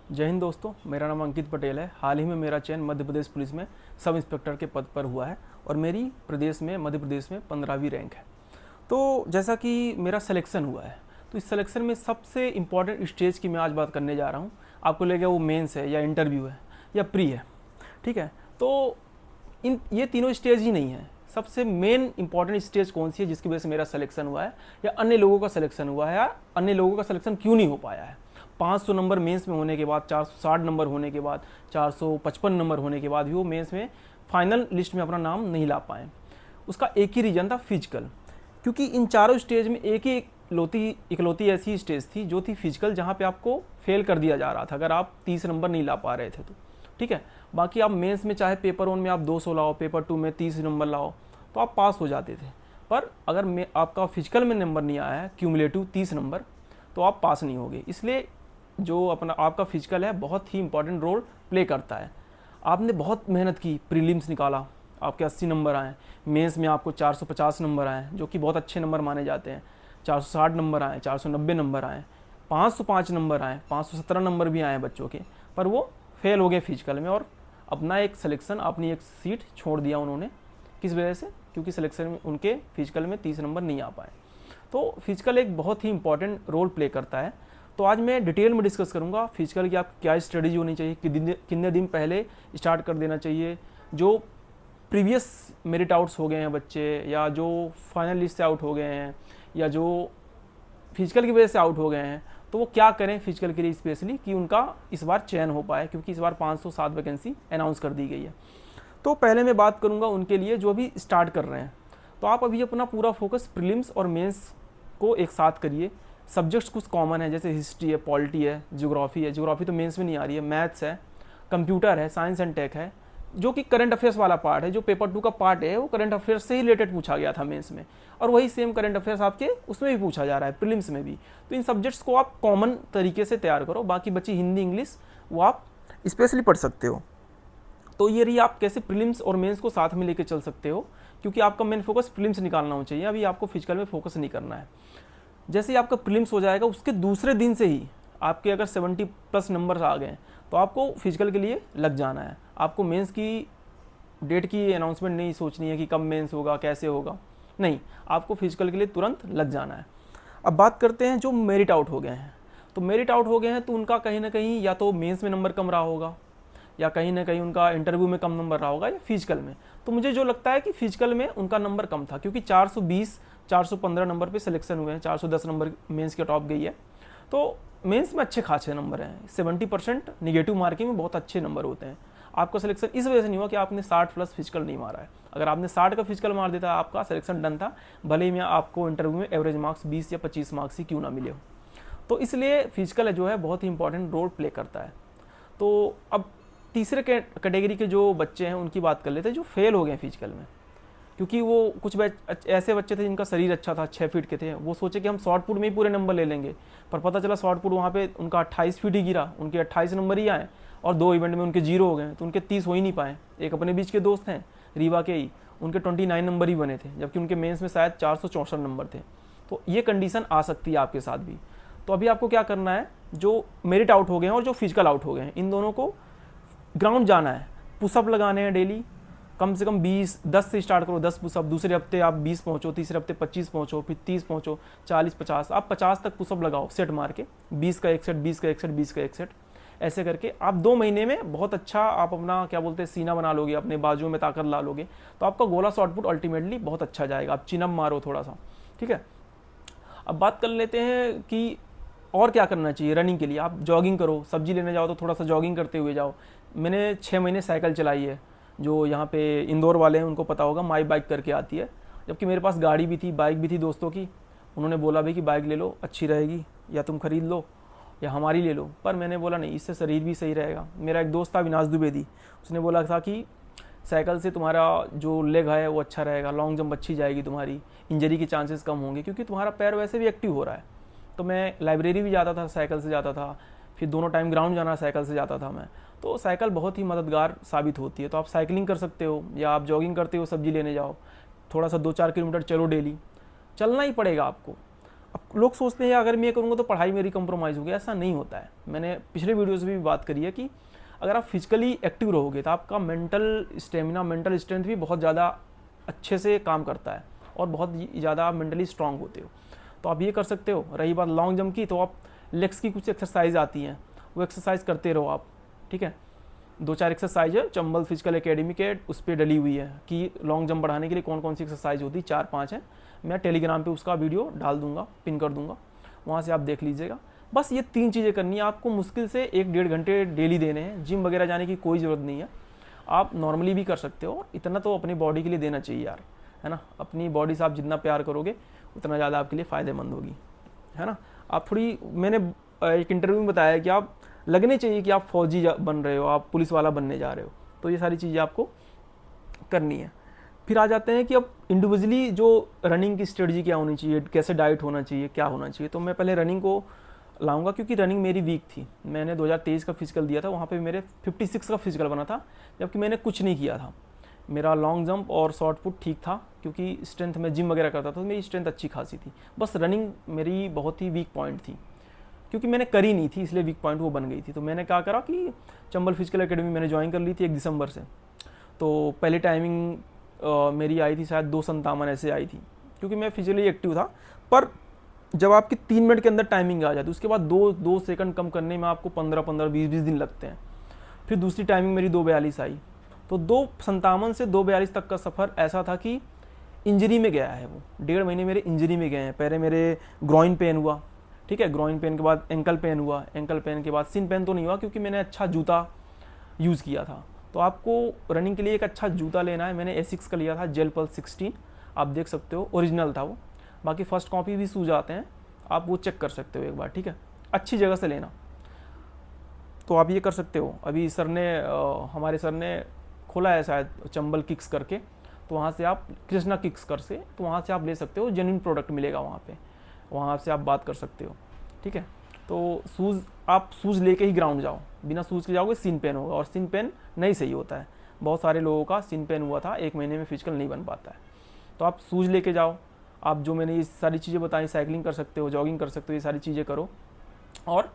जय हिंद दोस्तों, मेरा नाम अंकित पटेल है। हाल ही में मेरा चयन मध्य प्रदेश पुलिस में सब इंस्पेक्टर के पद पर हुआ है और मेरी मध्य प्रदेश में 15वीं रैंक है। तो जैसा कि मेरा सिलेक्शन हुआ है, तो इस सिलेक्शन में सबसे इम्पॉर्टेंट स्टेज की मैं आज बात करने जा रहा हूँ। आपको लगेगा वो मेंस है या इंटरव्यू है या प्री है, ठीक है। तो ये तीनों स्टेज ही नहीं है। सबसे मेन इंपॉर्टेंट स्टेज कौन सी है जिसकी वजह से मेरा सिलेक्शन हुआ है या अन्य लोगों का सिलेक्शन हुआ है या अन्य लोगों का सिलेक्शन क्यों नहीं हो पाया है। 500 नंबर मेंस में होने के बाद, 460 नंबर होने के बाद, 455 नंबर होने के बाद भी वो मेंस में फाइनल लिस्ट में अपना नाम नहीं ला पाए। उसका एक ही रीज़न था, फिजिकल। क्योंकि इन चारों स्टेज में एक ही इकलौती ऐसी स्टेज थी जो थी फिजिकल, जहाँ पे आपको फेल कर दिया जा रहा था अगर आप 30 नंबर नहीं ला पा रहे थे तो, ठीक है। बाकी आप मेंस में चाहे पेपर 1 में आप 200 लाओ, पेपर 2 में 30 नंबर लाओ, तो आप पास हो जाते थे। पर अगर आपका फिजिकल में नंबर नहीं आया है, क्यूमुलेटिव 30 नंबर, तो आप पास नहीं होगे। इसलिए जो अपना आपका फिजिकल है बहुत ही इंपॉर्टेंट रोल प्ले करता है। आपने बहुत मेहनत की, प्रीलिम्स निकाला, आपके 80 नंबर आए, मेंस में आपको 450 नंबर आए जो कि बहुत अच्छे नंबर माने जाते हैं, 460 नंबर आए, 490 नंबर आए, 505 नंबर आए, 517 नंबर भी आए बच्चों के, पर वो फेल हो गए फिजिकल में और अपना एक सिलेक्शन, अपनी एक सीट छोड़ दिया उन्होंने। किस वजह से? क्योंकि सिलेक्शन में उनके फिजिकल में 30 नंबर नहीं आ पाए। तो फिजिकल एक बहुत ही इंपॉर्टेंट रोल प्ले करता है। तो आज मैं डिटेल में डिस्कस करूंगा फिजिकल की आप क्या स्ट्रेटेजी होनी चाहिए, कितने दिन पहले स्टार्ट कर देना चाहिए, जो प्रीवियस मेरिट आउट्स हो गए हैं बच्चे, या जो फाइनल लिस्ट से आउट हो गए हैं, या जो फिजिकल की वजह से आउट हो गए हैं, तो वो क्या करें फिजिकल के लिए स्पेशली कि उनका इस बार चयन हो पाए, क्योंकि इस बार 507 वैकेंसी अनाउंस कर दी गई है। तो पहले मैं बात करूंगा उनके लिए जो अभी स्टार्ट कर रहे हैं। तो आप अभी अपना पूरा फोकस प्रीलिम्स और मेंस को एक साथ करिए। सब्जेक्ट्स कुछ कॉमन है, जैसे हिस्ट्री है, पॉलिटी है, ज्योग्राफी है। ज्योग्राफी तो मेंस में नहीं आ रही है। मैथ्स है, कंप्यूटर है, साइंस एंड टेक है, जो कि करंट अफेयर्स वाला पार्ट है। जो पेपर 2 का पार्ट है वो करंट अफेयर्स से ही रिलेटेड पूछा गया था मेंस में, और वही सेम करंट अफेयर्स आपके उसमें भी पूछा जा रहा है प्रीलिम्स में भी। तो इन सब्जेक्ट्स को आप कॉमन तरीके से तैयार करो। बाकी बची हिंदी, इंग्लिश, वो आप स्पेशली पढ़ सकते हो। तो ये रही आप कैसे प्रीलिम्स और मेंस को साथ में लेके चल सकते हो, क्योंकि आपका मेन फोकस प्रीलिम्स निकालना होना चाहिए। अभी आपको फिजिकल में फोकस नहीं करना है। जैसे ही आपका प्रीलिम्स हो जाएगा, उसके दूसरे दिन से ही आपके अगर 70+ नंबर आ गए तो आपको फिजिकल के लिए लग जाना है। आपको मेंस की डेट की अनाउंसमेंट नहीं सोचनी है कि कब मेंस होगा, कैसे होगा, नहीं, आपको फिजिकल के लिए तुरंत लग जाना है। अब बात करते हैं जो मेरिट आउट हो गए हैं। तो मेरिट आउट हो गए हैं तो उनका कहीं ना कहीं या तो मेंस में नंबर कम रहा होगा, या कहीं ना कहीं उनका इंटरव्यू में कम नंबर रहा होगा, या फिजिकल में। तो मुझे जो लगता है कि फिजिकल में उनका नंबर कम था, क्योंकि 420 415 नंबर पे सिलेक्शन हुए हैं, 410 नंबर मेंस के टॉप गई है। तो मेंस में अच्छे खासे नंबर हैं, 70% निगेटिव मार्किंग में बहुत अच्छे नंबर होते हैं। आपका सिलेक्शन इस वजह से नहीं हुआ कि आपने 60+ फिजिकल नहीं मारा है। अगर आपने 60 का फिजिकल मार देता, आपका सिलेक्शन डन था, भले ही में आपको इंटरव्यू में एवरेज मार्क्स 20 या 25 मार्क्स ही क्यों ना मिले हो। तो इसलिए फिजिकल जो है बहुत ही इंपॉर्टेंट रोल प्ले करता है। तो अब तीसरे कैटेगरी के जो बच्चे हैं उनकी बात कर लेते हैं जो फेल हो गए फिजिकल में। क्योंकि वो कुछ ऐसे बच्चे थे जिनका शरीर अच्छा था, 6 फीट के थे, वो सोचे कि हम शॉर्ट पुट में ही पूरे नंबर ले लेंगे। पर पता चला शॉर्ट पुट वहाँ पे उनका 28 फीट ही गिरा, उनके 28 नंबर ही आए, और 2 इवेंट में उनके 0 हो गए, तो उनके 30 हो ही नहीं पाए। एक अपने बीच के दोस्त हैं रीवा के ही, उनके 29 नंबर ही बने थे, जबकि उनके मेंस में शायद 464 नंबर थे। तो ये कंडीशन आ सकती है आपके साथ भी। तो अभी आपको क्या करना है, जो मेरिट आउट हो गए हैं और जो फिजिकल आउट हो गए हैं, इन दोनों को ग्राउंड जाना है, पुशअप लगाने हैं डेली, कम से कम 10 से स्टार्ट करो, 10 पुशअप। दूसरे हफ्ते आप 20 पहुंचो, तीसरे हफ्ते 25 पहुंचो, फिर 30 पहुंचो, 40, 50, आप 50 तक पुशअप लगाओ सेट मार के, 20 का एक सेट, 20 का एक सेट, 20 का एक सेट। ऐसे करके आप 2 महीने में बहुत अच्छा आप अपना क्या बोलते हैं सीना बना लोगे, अपने बाजुओं में ताकत ला लोगे। तो आपका गोला शॉट पुट अल्टीमेटली बहुत अच्छा जाएगा। आप चिनअप मारो थोड़ा सा, ठीक है। अब बात कर लेते हैं कि और क्या करना चाहिए रनिंग के लिए। आप जॉगिंग करो, सब्जी लेने जाओ तो थोड़ा सा जॉगिंग करते हुए जाओ। मैंने 6 महीने साइकिल चलाई है, जो यहाँ पे इंदौर वाले हैं उनको पता होगा, माई बाइक करके आती है। जबकि मेरे पास गाड़ी भी थी, बाइक भी थी दोस्तों की। उन्होंने बोला भी कि बाइक ले लो, अच्छी रहेगी, या तुम खरीद लो या हमारी ले लो। पर मैंने बोला नहीं, इससे शरीर भी सही रहेगा। मेरा एक दोस्त था विनाश द्विवेदी, उसने बोला था कि साइकिल से तुम्हारा जो लेग है वो अच्छा रहेगा, लॉन्ग जंप अच्छी जाएगी, तुम्हारी इंजरी के चांसेस कम होंगे, क्योंकि तुम्हारा पैर वैसे भी एक्टिव हो रहा है। तो मैं लाइब्रेरी भी जाता था, साइकिल से जाता था, फिर दोनों टाइम ग्राउंड जाना साइकिल से जाता था मैं। तो साइकिल बहुत ही मददगार साबित होती है। तो आप साइकिलिंग कर सकते हो, या आप जॉगिंग करते हो, सब्जी लेने जाओ, थोड़ा सा 2-4 किलोमीटर चलो डेली, चलना ही पड़ेगा आपको। अब लोग सोचते हैं अगर मैं ये करूँगा तो पढ़ाई मेरी कंप्रोमाइज़ होगी, ऐसा नहीं होता है। मैंने पिछले वीडियोज़ में भी बात करी है कि अगर आप फिजिकली एक्टिव रहोगे तो आपका मेंटल स्टेमिना, मेंटल स्ट्रेंथ भी बहुत ज़्यादा अच्छे से काम करता है और बहुत ज़्यादा मेंटली स्ट्रांग होते हो। तो आप ये कर सकते हो। रही बात लॉन्ग जंप की, तो आप लेग्स की कुछ एक्सरसाइज आती हैं, वो एक्सरसाइज करते रहो आप, ठीक है। 2-4 एक्सरसाइज है चंबल फिजिकल एकेडमी के उस पर डली हुई है कि लॉन्ग जंप बढ़ाने के लिए कौन कौन सी एक्सरसाइज होती है, 4-5 है। मैं टेलीग्राम पे उसका वीडियो डाल दूंगा, पिन कर दूंगा, वहाँ से आप देख लीजिएगा। बस ये 3 चीज़ें करनी है आपको, मुश्किल से 1-1.5 घंटे डेली देने हैं। जिम वगैरह जाने की कोई ज़रूरत नहीं है, आप नॉर्मली भी कर सकते हो। इतना तो अपनी बॉडी के लिए देना चाहिए यार, है ना। अपनी बॉडी से आप जितना प्यार करोगे उतना ज़्यादा आपके लिए फ़ायदेमंद होगी, है ना। आप थोड़ी, मैंने एक इंटरव्यू में बताया कि आप लगने चाहिए कि आप फौजी बन रहे हो, आप पुलिस वाला बनने जा रहे हो। तो ये सारी चीज़ें आपको करनी है। फिर आ जाते हैं कि अब इंडिविजुअली जो रनिंग की स्ट्रेटजी क्या होनी चाहिए, कैसे डाइट होना चाहिए, क्या होना चाहिए। तो मैं पहले रनिंग को लाऊंगा क्योंकि रनिंग मेरी वीक थी। मैंने 2023 का फिजिकल दिया था, वहाँ पे मेरे 56 का फिजिकल बना था, जबकि मैंने कुछ नहीं किया था। मेरा लॉन्ग जंप और शॉर्ट पुट ठीक था क्योंकि स्ट्रेंथ में जिम वगैरह करता था, तो मेरी स्ट्रेंथ अच्छी खासी थी। बस रनिंग मेरी बहुत ही वीक पॉइंट थी क्योंकि मैंने करी नहीं थी, इसलिए वीक पॉइंट वो बन गई थी। तो मैंने क्या करा कि चंबल फिजिकल एकेडमी मैंने ज्वाइन कर ली थी 1 दिसंबर से। तो पहले टाइमिंग मेरी आई थी शायद 2:57 ऐसे आई थी, क्योंकि मैं फिजिकली एक्टिव था। पर जब आपकी 3 मिनट के अंदर टाइमिंग आ जाती है, उसके बाद 2 सेकंड कम करने में आपको 15-15, 20-20 दिन लगते हैं। फिर दूसरी टाइमिंग मेरी 2:42 आई। तो 2:57 से 2:42 तक का सफ़र ऐसा था कि इंजरी में गया है वो। 1.5 महीने मेरे इंजरी में गए हैं। पहले मेरे ग्रॉइन पेन हुआ, ठीक है, ग्रॉइन पेन के बाद एंकल पेन हुआ, एंकल पेन के बाद सिन पेन तो नहीं हुआ क्योंकि मैंने अच्छा जूता यूज़ किया था। तो आपको रनिंग के लिए एक अच्छा जूता लेना है। मैंने एसिक्स का लिया था जेल पल्स 16, आप देख सकते हो, ओरिजिनल था वो। बाकी फर्स्ट कॉपी भी सूझ आते हैं, आप वो चेक कर सकते हो एक बार, ठीक है। अच्छी जगह से लेना। तो आप ये कर सकते हो। अभी सर ने हमारे सर ने खोला है शायद चंबल किक्स करके, तो वहाँ से आप कृष्णा किक्स कर से, तो वहाँ से आप ले सकते हो, जेन्युइन प्रोडक्ट मिलेगा वहाँ पे, वहाँ से आप बात कर सकते हो, ठीक है। तो शूज़, आप शूज़ लेके ही ग्राउंड जाओ, बिना शूज़ के जाओगे सिन पेन होगा, और सिन पेन नहीं सही होता है। बहुत सारे लोगों का सिन पेन हुआ था, 1 महीने में फिजिकल नहीं बन पाता है। तो आप शूज़ लेके जाओ। आप जो मैंने ये सारी चीज़ें बताई, साइकिलिंग कर सकते हो, जॉगिंग कर सकते हो, ये सारी चीज़ें करो। और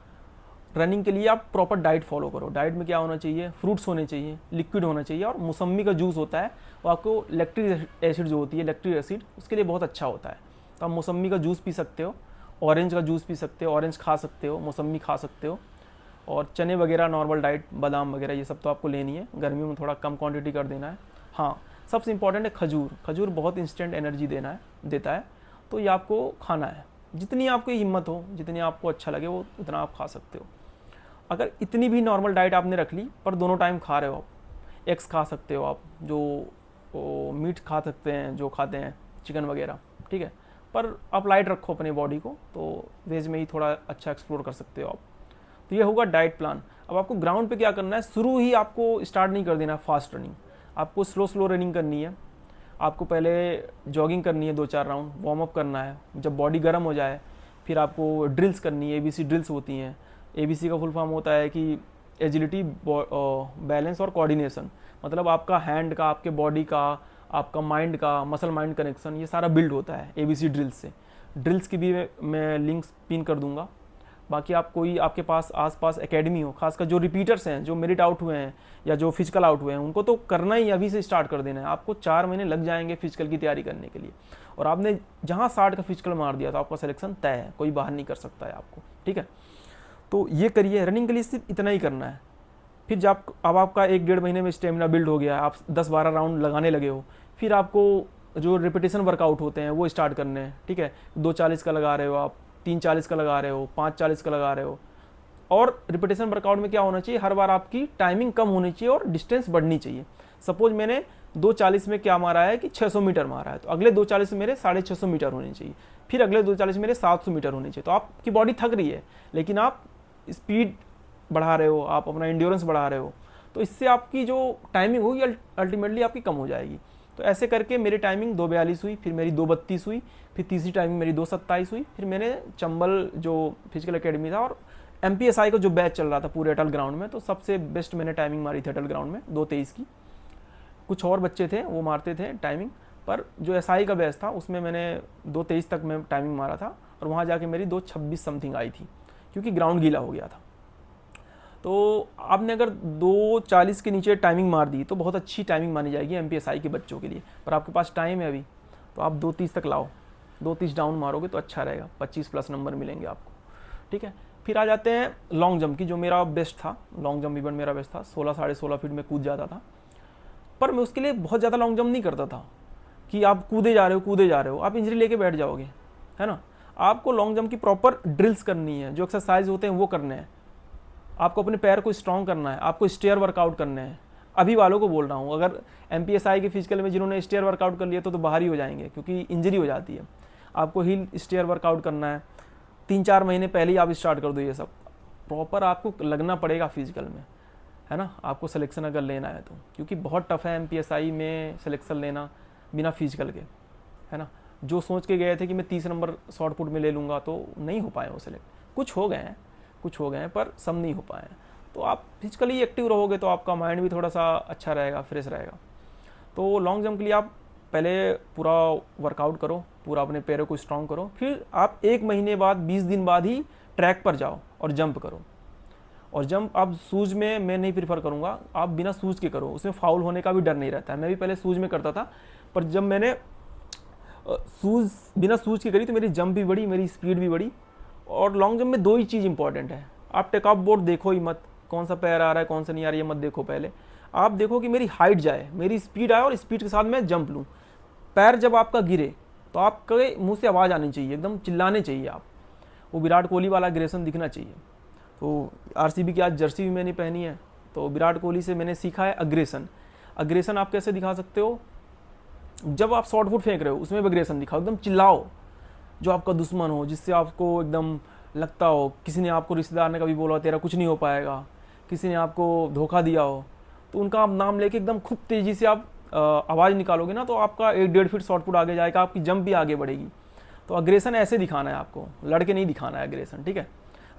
रनिंग के लिए आप प्रॉपर डाइट फॉलो करो। डाइट में क्या होना चाहिए, फ्रूट्स होने चाहिए, लिक्विड होना चाहिए, और मौसम्मी का जूस होता है, वो आपको लैक्टिक एसिड जो होती है, लैक्टिक एसिड, उसके लिए बहुत अच्छा होता है। तो आप मौसम्मी का जूस पी सकते हो, ऑरेंज का जूस पी सकते हो, ऑरेंज खा सकते हो, मौसम्मी खा सकते हो, और चने वगैरह नॉर्मल डाइट, बादाम वगैरह ये सब तो आपको लेनी है। गर्मियों में थोड़ा कम क्वांटिटी कर देना है। हाँ, सबसे इंपॉर्टेंट है खजूर। खजूर बहुत इंस्टेंट एनर्जी देता है, तो ये आपको खाना है। जितनी आपकी हिम्मत हो, जितनी आपको अच्छा लगे, वो उतना आप खा सकते हो। अगर इतनी भी नॉर्मल डाइट आपने रख ली, पर दोनों टाइम खा रहे हो आप, एग्स खा सकते हो आप, जो मीट खा सकते हैं, जो खाते हैं चिकन वगैरह, ठीक है। पर आप लाइट रखो अपनी बॉडी को, तो वेज में ही थोड़ा अच्छा एक्सप्लोर कर सकते हो आप। तो ये होगा डाइट प्लान। अब आपको ग्राउंड पे क्या करना है, शुरू ही आपको स्टार्ट नहीं कर देना फास्ट रनिंग, आपको स्लो रनिंग करनी है। आपको पहले जॉगिंग करनी है 2-4 राउंड, वार्म अप करना है। जब बॉडी गर्म हो जाए, फिर आपको ड्रिल्स करनी है, ABC ड्रिल्स होती हैं। ABC का फुल फॉर्म होता है कि एजिलिटी, बैलेंस और कोऑर्डिनेशन। मतलब आपका हैंड का, आपके बॉडी का, आपका माइंड का, मसल माइंड कनेक्शन, ये सारा बिल्ड होता है ABC ड्रिल्स से। ड्रिल्स की भी मैं लिंक्स पिन कर दूंगा। बाकी आप कोई, आपके पास आसपास एकेडमी हो, खासकर जो रिपीटर्स हैं, जो मेरिट आउट हुए हैं या जो फिजिकल आउट हुए हैं, उनको तो करना ही अभी से स्टार्ट कर देना है। आपको 4 महीने लग जाएंगे फिजिकल की तैयारी करने के लिए, और आपने जहाँ 60 का फिजिकल मार दिया तो आपका सिलेक्शन तय है, कोई बाहर नहीं कर सकता है आपको, ठीक है। तो ये करिए, रनिंग के लिए सिर्फ इतना ही करना है। फिर जब अब आपका 1-1.5 महीने में स्टेमिना बिल्ड हो गया, आप 10-12 राउंड लगाने लगे हो, फिर आपको जो रिपीटेशन वर्कआउट होते हैं वो स्टार्ट करने हैं, ठीक है। 2:40 का लगा रहे हो आप, 3:40 का लगा रहे हो, 5:40 का लगा रहे हो। और रिपीटेशन वर्कआउट में क्या होना चाहिए, हर बार आपकी टाइमिंग कम होनी चाहिए और डिस्टेंस बढ़नी चाहिए। सपोज मैंने 2:40 में क्या मारा है कि 600 मीटर मारा है, तो अगले 2:40 में मेरे 650 मीटर होने चाहिए, फिर अगले 2:40 मेरे 700 मीटर होने चाहिए। तो आपकी बॉडी थक रही है, लेकिन आप स्पीड बढ़ा रहे हो, आप अपना इंड्योरेंस बढ़ा रहे हो, तो इससे आपकी जो टाइमिंग होगी अल्टीमेटली आपकी कम हो जाएगी। तो ऐसे करके मेरी टाइमिंग 2:42 हुई, फिर मेरी 2:32 हुई, फिर तीसरी टाइमिंग मेरी 2:27 हुई। फिर मैंने चंबल जो फिजिकल एकेडमी था और MPSI का जो बैच चल रहा था पूरे अटल ग्राउंड में, तो सबसे बेस्ट मैंने टाइमिंग मारी थी अटल ग्राउंड में 2:23 की। कुछ और बच्चे थे वो मारते थे टाइमिंग, पर जो SI का बैच था उसमें मैंने 2:23 तक मैं टाइमिंग मारा था, और वहाँ जाके मेरी 2:26 समथिंग आई थी, क्योंकि ग्राउंड गीला हो गया था। तो आपने अगर 2:40 के नीचे टाइमिंग मार दी तो बहुत अच्छी टाइमिंग मानी जाएगी MPSI के बच्चों के लिए, पर आपके पास टाइम है अभी, तो आप 2:30 तक लाओ, 2:30 डाउन मारोगे तो अच्छा रहेगा, 25+ नंबर मिलेंगे आपको, ठीक है। फिर आ जाते हैं लॉन्ग जंप की, जो मेरा बेस्ट था, लॉन्ग जंप इवेंट मेरा बेस्ट था, 16 साढ़े 16 फीट में कूद जाता था। पर मैं उसके लिए बहुत ज़्यादा लॉन्ग जंप नहीं करता था कि आप कूदे जा रहे हो, आप इंजरी लेके बैठ जाओगे, है ना। आपको लॉन्ग जंप की प्रॉपर ड्रिल्स करनी है, जो एक्सरसाइज होते हैं वो करने हैं, आपको अपने पैर को स्ट्रॉन्ग करना है, आपको स्टेयर वर्कआउट करने हैं। अभी वालों को बोल रहा हूँ, अगर MPSI के फिजिकल में जिन्होंने स्टेयर वर्कआउट कर लिया तो बाहर ही हो जाएंगे, क्योंकि इंजरी हो जाती है। आपको हिल स्टेयर वर्कआउट करना है, 3-4 महीने पहले ही आप स्टार्ट कर दो, ये सब प्रॉपर आपको लगना पड़ेगा फिजिकल में, है ना, आपको सिलेक्शन अगर लेना है तो, क्योंकि बहुत टफ है MPSI में सिलेक्शन लेना बिना फिजिकल के, है ना। जो सोच के गए थे कि मैं 30 नंबर शॉर्ट पुट में ले लूँगा, तो नहीं हो पाए वो सिलेक्ट। कुछ हो गए हैं पर सब नहीं हो पाए हैं। तो आप फिजिकली एक्टिव रहोगे तो आपका माइंड भी थोड़ा सा अच्छा रहेगा, फ्रेश रहेगा। तो लॉन्ग जंप के लिए आप पहले पूरा वर्कआउट करो, पूरा अपने पैरों को स्ट्रॉन्ग करो, फिर आप 1 महीने बाद 20 दिन बाद ही ट्रैक पर जाओ और जंप करो। और जंप आप शूज़ में मैं नहीं प्रीफर करूँगा, आप बिना शूज़ के करो, उसमें फाउल होने का भी डर नहीं रहता है। मैं भी पहले शूज़ में करता था, पर जब मैंने बिना शूज़ की करी तो मेरी जंप भी बढ़ी, मेरी स्पीड भी बढ़ी। और लॉन्ग जंप में 2 ही चीज़ इंपॉर्टेंट है, आप टेक ऑफ बोर्ड देखो ही मत, कौन सा पैर आ रहा है कौन सा नहीं आ रहा है, ये मत देखो। पहले आप देखो कि मेरी हाइट जाए, मेरी स्पीड आए और स्पीड के साथ मैं जंप लूँ। पैर जब आपका गिरे तो आपके मुंह से आवाज़ आनी चाहिए, एकदम चिल्लाने चाहिए आप, वो विराट कोहली वाला अग्रेशन दिखना चाहिए। तो RCB की आज जर्सी भी मैंने पहनी है, तो विराट कोहली से मैंने सीखा है अग्रेशन आप कैसे दिखा सकते हो, जब आप शॉर्ट पुट फेंक रहे हो उसमें भी अग्रेशन दिखाओ, एकदम चिल्लाओ, जो आपका दुश्मन हो, जिससे आपको एकदम लगता हो, किसी ने आपको रिश्तेदार ने कभी बोला तेरा कुछ नहीं हो पाएगा, किसी ने आपको धोखा दिया हो, तो उनका आप नाम लेके एकदम खूब तेज़ी से आप आवाज़ निकालोगे ना, तो आपका 1-1.5 फीट शॉर्ट पुट आगे जाएगा, आपकी जंप भी आगे बढ़ेगी। तो अग्रेशन ऐसे दिखाना है आपको, लड़के नहीं दिखाना है अग्रेशन, ठीक है।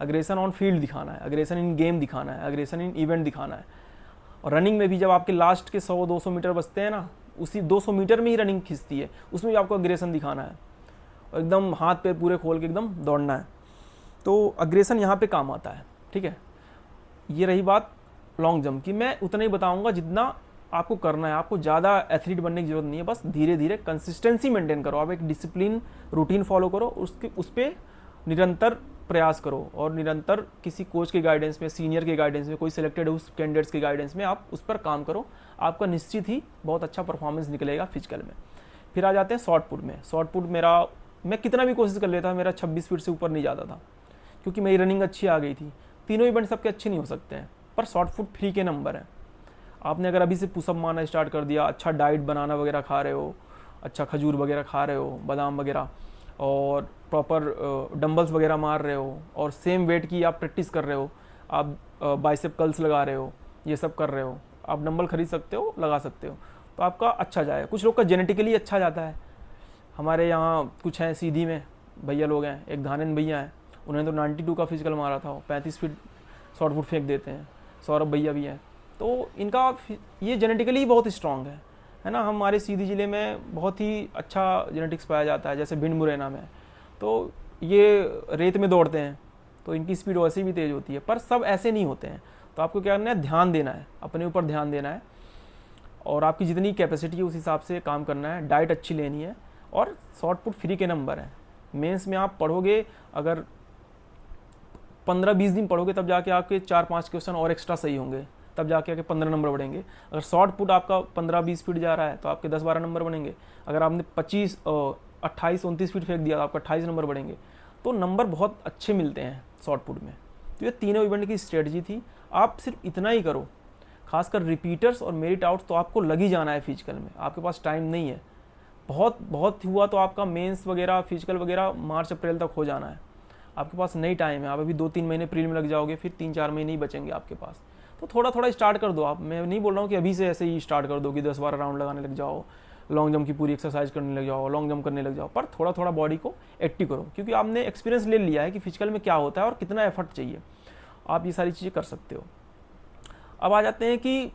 अग्रेशन ऑन फील्ड दिखाना है, अग्रेशन इन गेम दिखाना है, अग्रेशन इन इवेंट दिखाना है। और रनिंग में भी जब आपके लास्ट के 100-200 मीटर बचते हैं ना, उसी 200 मीटर में ही रनिंग खिंचती है, उसमें भी आपको अग्रेशन दिखाना है और एकदम हाथ पैर पूरे खोल के एकदम दौड़ना है। तो अग्रेशन यहाँ पे काम आता है, ठीक है। ये रही बात लॉन्ग जंप की। मैं उतना ही बताऊंगा जितना आपको करना है, आपको ज़्यादा एथलीट बनने की जरूरत नहीं है, बस धीरे धीरे कंसिस्टेंसी मेंटेन करो, आप एक डिसिप्लिन रूटीन फॉलो करो, उस पर निरंतर प्रयास करो, और निरंतर किसी कोच के गाइडेंस में, सीनियर के गाइडेंस में, कोई सिलेक्टेड उस कैंडिडेट्स के गाइडेंस में आप उस पर काम करो, आपका निश्चित ही बहुत अच्छा परफॉर्मेंस निकलेगा फिजिकल में। फिर आ जाते हैं शॉर्ट पुट में। शॉर्ट पुट मैं कितना भी कोशिश कर लेता, मेरा 26 फीट से ऊपर नहीं जाता था, क्योंकि मेरी रनिंग अच्छी आ गई थी। तीनों इवेंट सबके अच्छे नहीं हो सकते हैं, पर शॉर्ट पुट फ्री के नंबर है। आपने अगर अभी से पुशअप मारना स्टार्ट कर दिया, अच्छा डाइट बनाना वगैरह खा रहे हो, अच्छा खजूर वगैरह खा रहे हो, बादाम वगैरह, और प्रॉपर डंबल्स वगैरह मार रहे हो, और सेम वेट की आप प्रैक्टिस कर रहे हो, आप बाइसेप कर्ल्स लगा रहे हो, ये सब कर रहे हो, आप डंबल खरीद सकते हो, लगा सकते हो, तो आपका अच्छा जाएगा। कुछ लोग का जेनेटिकली अच्छा जाता है, हमारे यहाँ कुछ हैं सीधी में भैया लोग हैं, एक धानंद भैया हैं, उन्होंने तो 92 का फिजिकल मारा था, 35 फीट शॉर्ट पुट फेंक देते हैं। सौरभ भैया भी हैं, तो इनका ये जेनेटिकली बहुत स्ट्रॉन्ग है ना। हमारे सीधी ज़िले में बहुत ही अच्छा जेनेटिक्स पाया जाता है, जैसे भिंड मुरैना में, तो ये रेत में दौड़ते हैं, तो इनकी स्पीड वैसे भी तेज़ होती है, पर सब ऐसे नहीं होते हैं। तो आपको क्या करना है, ध्यान देना है, अपने ऊपर ध्यान देना है, और आपकी जितनी कैपेसिटी है उस हिसाब से काम करना है, डाइट अच्छी लेनी है, और शॉर्ट पुट फ्री के नंबर हैं। मेंस में आप पढ़ोगे, अगर 15-20 दिन पढ़ोगे, तब जाके आपके 4-5 क्वेश्चन और एक्स्ट्रा सही होंगे, तब जाके आके 15 नंबर बढ़ेंगे। अगर शॉर्ट पुट आपका 15-20 फीट जा रहा है तो आपके 10-12 नंबर बनेंगे। अगर आपने 28-29 फीट फेंक दिया तो आपका 28 नंबर बढ़ेंगे। तो नंबर बहुत अच्छे मिलते हैं शॉर्ट पुट में। तो ये तीनों इवेंट की स्ट्रेटजी थी। आप सिर्फ इतना ही करो, खासकर रिपीटर्स और मेरिट आउट्स तो आपको लग ही जाना है फिजिकल में, आपके पास टाइम नहीं है। बहुत हुआ तो आपका मेंस वगैरह, फिजिकल वगैरह मार्च अप्रैल तक हो जाना है, आपके पास नहीं टाइम है। आप अभी 2-3 महीने प्रीलिम में लग जाओगे, फिर 3-4 महीने ही बचेंगे आपके पास। तो थोड़ा थोड़ा स्टार्ट कर दो आप। मैं नहीं बोल रहा हूँ कि अभी से ऐसे ही स्टार्ट कर दो कि 10-12 राउंड लगाने लग जाओ, लॉन्ग जंप की पूरी एक्सरसाइज करने लग जाओ, लॉन्ग जंप करने लग जाओ, पर थोड़ा थोड़ा बॉडी को एक्टिव करो, क्योंकि आपने एक्सपीरियंस ले लिया है कि फिजिकल में क्या होता है और कितना एफर्ट चाहिए। आप ये सारी चीज़ें कर सकते हो। अब आ जाते हैं कि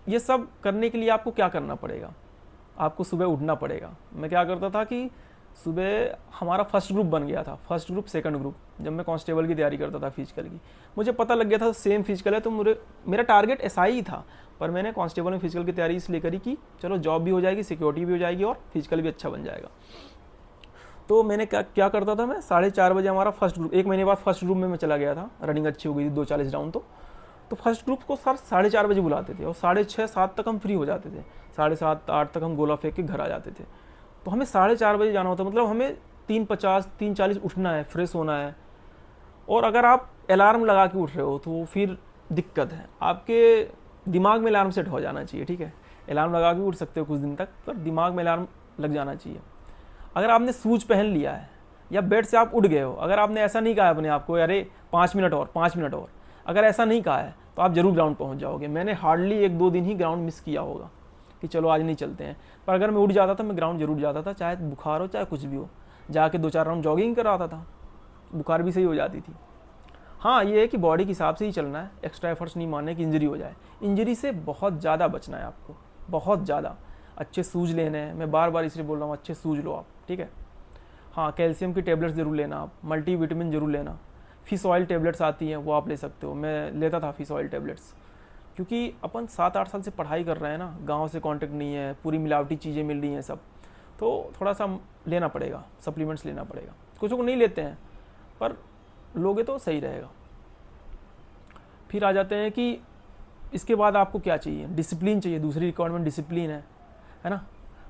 ये सब करने के लिए आपको क्या करना पड़ेगा। आपको सुबह उठना पड़ेगा। मैं क्या करता था कि सुबह हमारा फर्स्ट ग्रुप बन गया था, फर्स्ट ग्रुप सेकंड ग्रुप, जब मैं कांस्टेबल की तैयारी करता था फिजिकल की। मुझे पता लग गया था सेम फिजिकल है, तो मेरा टारगेट एसआई ही था, पर मैंने कांस्टेबल में फिजिकल की तैयारी इसलिए करी कि चलो जॉब भी हो जाएगी, सिक्योरिटी भी हो जाएगी और फिजिकल भी अच्छा बन जाएगा। तो मैंने क्या करता था, मैं 4:30 बजे हमारा फर्स्ट ग्रुप, 1 महीने बाद फर्स्ट ग्रुप में मैं चला गया था, रनिंग अच्छी हो गई थी 240 राउंड। तो फर्स्ट ग्रुप को सर 4:30 बजे बुलाते थे और 6:30 7 तक हम फ्री हो जाते थे, 7:30 8 तक हम गोला फेंक के घर आ जाते थे। तो हमें 4:30 बजे जाना होता, मतलब हमें 3:50 3:40 उठना है, फ्रेश होना है। और अगर आप अलार्म लगा के उठ रहे हो तो फिर दिक्कत है, आपके दिमाग में अलार्म सेट हो जाना चाहिए, ठीक है। अलार्म लगा के उठ सकते हो कुछ दिन तक, पर दिमाग में अलार्म लग जाना चाहिए। अगर आपने शूज पहन लिया है या बेड से आप उठ गए हो, अगर आपने ऐसा नहीं कहा अपने आप को अरे 5 मिनट और 5 मिनट और, अगर ऐसा नहीं कहा है तो आप जरूर ग्राउंड पहुंच जाओगे। मैंने हार्डली 1-2 दिन ही ग्राउंड मिस किया होगा कि चलो आज नहीं चलते हैं, पर अगर मैं उठ जाता था मैं ग्राउंड जरूर जाता था, चाहे बुखार हो चाहे कुछ भी हो, जाके 2-4 राउंड जॉगिंग कराता था, बुखार भी सही हो जाती थी। हाँ, ये है कि बॉडी के हिसाब से ही चलना है, एक्स्ट्रा एफर्ट्स नहीं मारने कि इंजरी हो जाए। इंजरी से बहुत ज़्यादा बचना है आपको, बहुत ज़्यादा। अच्छे सूज लेने हैं, मैं बार बार इसलिए बोल रहा हूँ अच्छे सूज लो आप, ठीक है। हाँ, कैल्शियम की टेबलेट्स ज़रूर लेना आप, मल्टीविटामिन ज़रूर लेना। फिश ऑयल टेबलेट्स आती हैं वो आप ले सकते हो, मैं लेता था फिश ऑयल टेबलेट्स, क्योंकि अपन 7-8 साल से पढ़ाई कर रहे हैं ना, गांव से कांटेक्ट नहीं है, पूरी मिलावटी चीज़ें मिल रही हैं सब, तो थोड़ा सा लेना पड़ेगा, सप्लीमेंट्स लेना पड़ेगा। कुछ लोग नहीं लेते हैं, पर लोगे तो सही रहेगा। फिर आ जाते हैं कि इसके बाद आपको क्या चाहिए, डिसिप्लिन चाहिए। दूसरी रिक्वायरमेंट डिसिप्लिन है ना।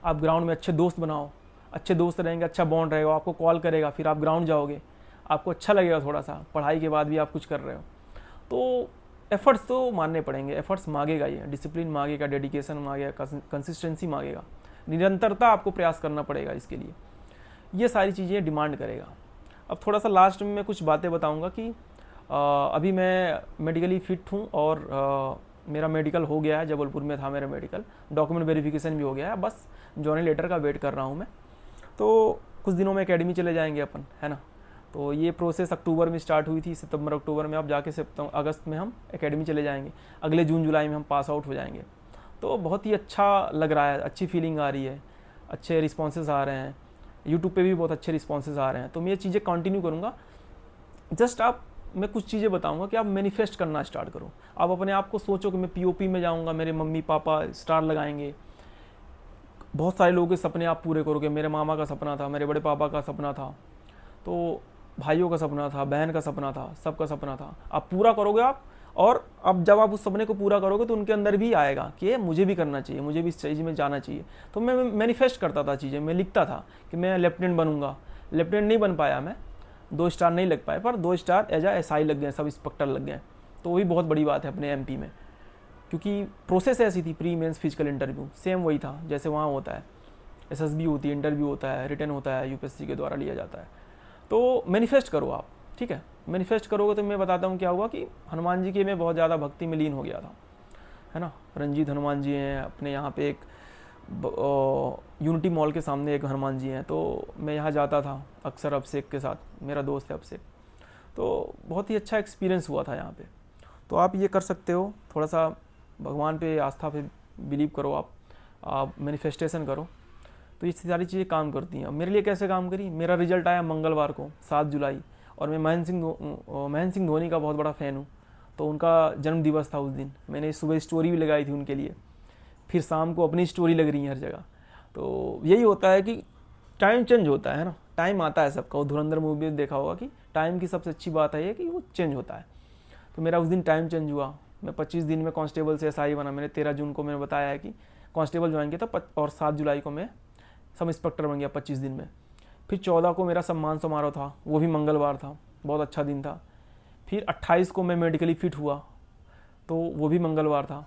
आप ग्राउंड में अच्छे दोस्त बनाओ, अच्छे दोस्त रहेंगे, अच्छा बॉन्ड रहेगा, आपको कॉल करेगा, फिर आप ग्राउंड जाओगे, आपको अच्छा लगेगा थोड़ा सा, पढ़ाई के बाद भी आप कुछ कर रहे हो। तो एफर्ट्स तो मानने पड़ेंगे, एफर्ट्स मांगेगा, ये डिसिप्लिन मांगेगा, डेडिकेशन मांगेगा, कंसिस्टेंसी मांगेगा, निरंतरता आपको प्रयास करना पड़ेगा इसके लिए, ये सारी चीज़ें डिमांड करेगा। अब थोड़ा सा लास्ट में मैं कुछ बातें बताऊंगा कि अभी मैं मेडिकली फिट हूँ और मेरा मेडिकल हो गया है, जबलपुर में था मेरा मेडिकल, डॉक्यूमेंट वेरिफिकेशन भी हो गया है, बस जॉइनिंग लेटर का वेट कर रहा हूँ मैं। तो कुछ दिनों में एकेडमी चले जाएंगे अपन, है ना। तो ये प्रोसेस अक्टूबर में स्टार्ट हुई थी, सितंबर अक्टूबर में, अब जाके अगस्त में हम एकेडमी चले जाएंगे, अगले जून जुलाई में हम पास आउट हो जाएंगे। तो बहुत ही अच्छा लग रहा है, अच्छी फीलिंग आ रही है, अच्छे रिस्पॉन्सेज आ रहे हैं, यूट्यूब पे भी बहुत अच्छे रिस्पॉन्सेज आ रहे हैं। तो मैं ये चीज़ें कंटिन्यू करूँगा। जस्ट मैं कुछ चीज़ें बताऊंगा कि आप मैनिफेस्ट करना स्टार्ट करो। आप अपने आप को सोचो कि मैं पीओपी में जाऊंगा, मेरे मम्मी पापा स्टार लगाएंगे। बहुत सारे लोगों के सपने आप पूरे करोगे, मेरे मामा का सपना था, मेरे बड़े पापा का सपना था, तो भाइयों का सपना था, बहन का सपना था, सबका सपना था, आप पूरा करोगे आप। और अब जब आप उस सपने को पूरा करोगे तो उनके अंदर भी आएगा कि मुझे भी करना चाहिए, मुझे भी इस चीज़ में जाना चाहिए। तो मैं मैनिफेस्ट करता था चीज़ें, मैं लिखता था कि मैं लेफ्टिनेंट बनूंगा। लेफ्टिनेंट नहीं बन पाया मैं, 2 स्टार नहीं लग पाए, पर 2 स्टार एज एसआई लग गए, सब इंस्पेक्टर लग गए। तो वही बहुत बड़ी बात है अपने एमपी में, क्योंकि प्रोसेस ऐसी थी, pre mains physical interview same वही था जैसे वहाँ होता है, एसएसबी होती है, इंटरव्यू होता है, रिटर्न होता है, यूपीएससी के द्वारा लिया जाता है। तो मैनिफेस्ट करो आप, ठीक है। मैनिफेस्ट करोगे तो मैं बताता हूँ क्या हुआ कि हनुमान जी की मैं बहुत ज़्यादा भक्ति में लीन हो गया था, है ना। रंजीत हनुमान जी हैं अपने यहाँ पे, एक यूनिटी मॉल के सामने एक हनुमान जी हैं, तो मैं यहाँ जाता था अक्सर अभिषेक के साथ, मेरा दोस्त है अभिषेक। तो बहुत ही अच्छा एक्सपीरियंस हुआ था यहाँ पे। तो आप ये कर सकते हो, थोड़ा सा भगवान पे आस्था पे बिलीव करो, आप मैनिफेस्टेशन करो, तो ये सारी चीज़ें काम करती हैं। मेरे लिए कैसे काम करी, मेरा रिजल्ट आया मंगलवार को 7 जुलाई, और मैं महेंद्र सिंह धोनी का बहुत बड़ा फ़ैन हूँ, तो उनका जन्म दिवस था उस दिन। मैंने सुबह स्टोरी भी लगाई थी उनके लिए, फिर शाम को अपनी स्टोरी लग रही है हर जगह। तो यही होता है कि टाइम चेंज होता है ना, टाइम आता है सबका। वो धुरंधर मूवी में देखा होगा कि टाइम की सबसे अच्छी बात है कि वो चेंज होता है। तो मेरा उस दिन टाइम चेंज हुआ, मैं 25 दिन में कांस्टेबल से एसआई बना। मैंने 13 जून को मैंने बताया है कि कांस्टेबल ज्वाइन किया था, और 7 जुलाई को मैं सब इंस्पेक्टर बन गया 25 दिन में। फिर 14 को मेरा सम्मान समारोह था, वो भी मंगलवार था, बहुत अच्छा दिन था। फिर 28 को मैं मेडिकली फिट हुआ, तो वो भी मंगलवार था।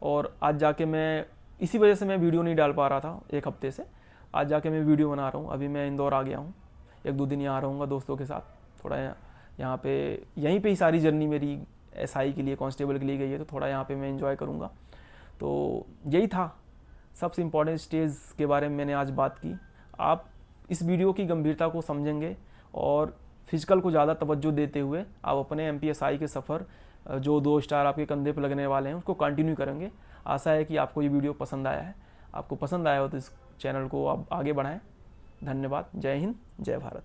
और आज जाके मैं, इसी वजह से मैं वीडियो नहीं डाल पा रहा था 1 हफ्ते से, आज जाके मैं वीडियो बना रहा हूँ। अभी मैं इंदौर आ गया हूँ, 1-2 दिन यहाँ रहूँगा दोस्तों के साथ। थोड़ा यहाँ पे, यहीं पे ही सारी जर्नी मेरी एसआई के लिए, कांस्टेबल के लिए गई है, तो थोड़ा यहाँ पे मैं एंजॉय करूँगा। तो यही था सबसे इम्पॉर्टेंट स्टेज के बारे में मैंने आज बात की। आप इस वीडियो की गंभीरता को समझेंगे और फिजिकल को ज़्यादा तवज्जो देते हुए आप अपने एमपीएसआई के सफ़र, जो 2 स्टार आपके कंधे पर लगने वाले हैं, उसको कंटिन्यू करेंगे। आशा है कि आपको ये वीडियो पसंद आया है। आपको पसंद आया हो तो इस चैनल को आप आगे बढ़ाएं, धन्यवाद। जय हिंद, जय भारत।